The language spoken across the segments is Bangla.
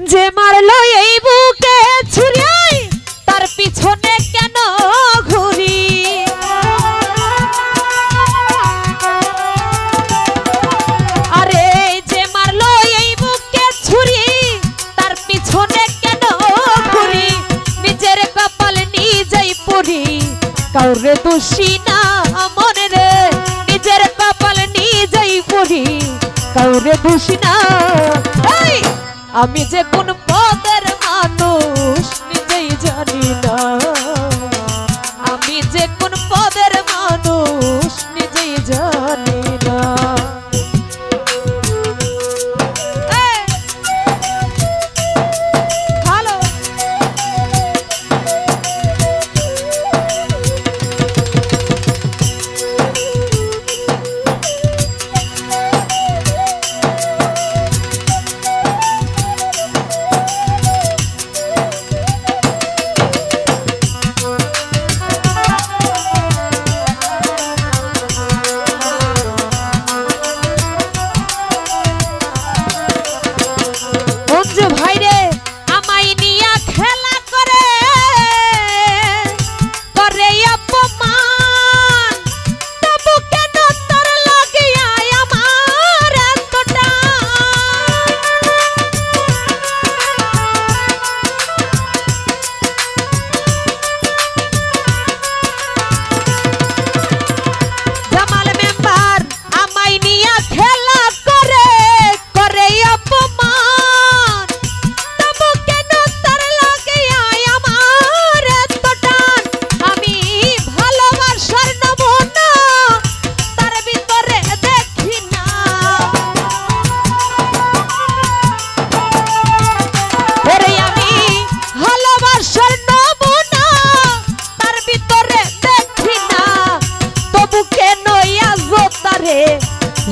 যে মারলো এই বুকে ছুরি তার পিছনে কেন ঘুরি আরে যে মারলো এই বুকে ছুরি তার পিছনে কেন ঘুরি নিজের কপাল নিজেই পুরি কাউরে দোষী না মনে রে নিজের কপাল নিজেই পুরি কাউরে দোষী না আমি যে কোন পদের মানুষ নিজেই জানি না আমি যে কোন পদের মানুষ নিজেই জানি না ভালো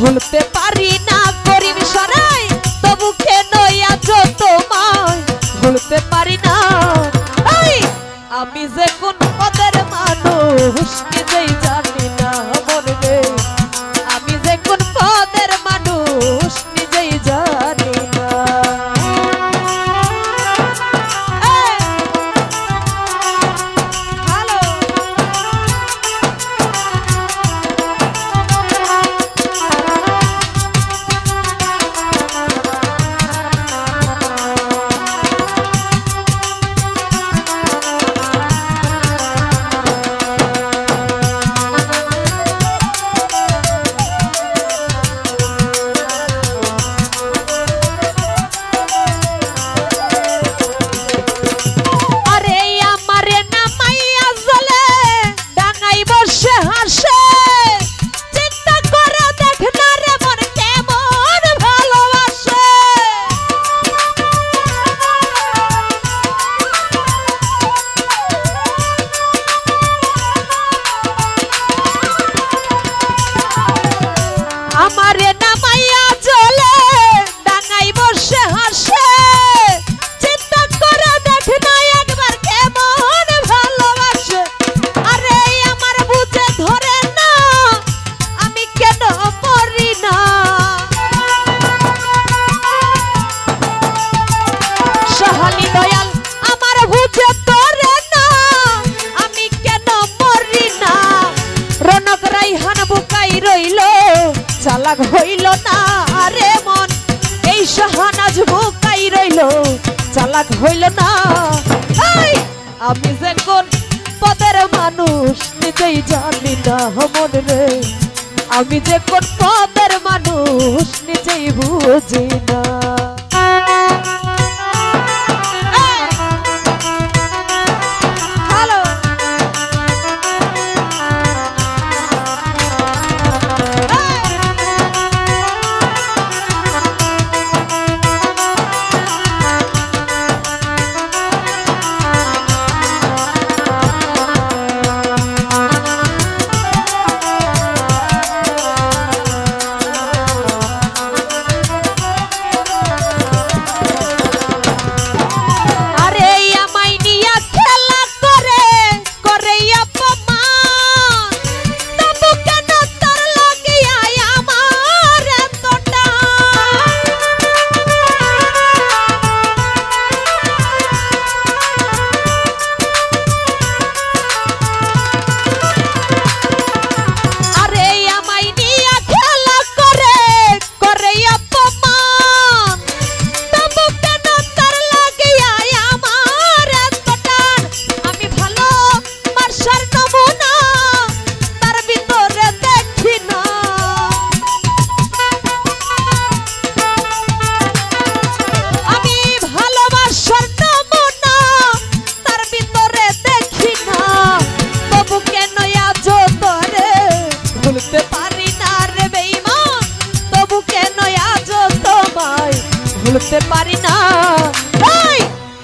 ভুলতে পারি না করিম সরাই তবু কেন আছো তোমায় ভুলতে পারি না আমি যে কোন পদের মানুষ নিজেই জানি না মনে রে আমি যে কোন পদের মানুষ নিজেই জানি না চালাক হইল না রে মন এই শাহনাজ বুকাই রইল চালাক হইল না আমি যে কোন পদের মানুষ নিজেই জানি না মন রে আমি যে কোন পদের মানুষ নিজেই বুঝি না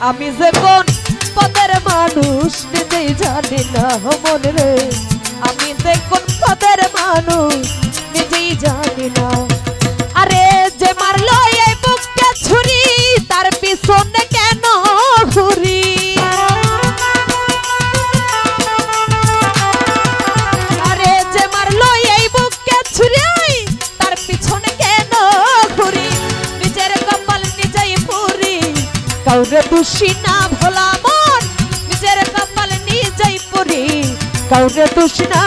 আমি যে কোন পদের মানুষ নিজেই জানি না মন রে, আমি যে কোন পদের মানুষ নিজেই জানি না। আরে যে মারলো এই বুকটা ছুরি তার পিছনে কেন ঘুরি, আরে যে মারলো এই বুকটা ছুরি তার পিছনে কেন ঘুরি, নিজের কপাল নিজেই পুরি কাউরে দোষী না ভোলা মন, নিজের কপাল নিজেই পুরি কাউরে দোষী না।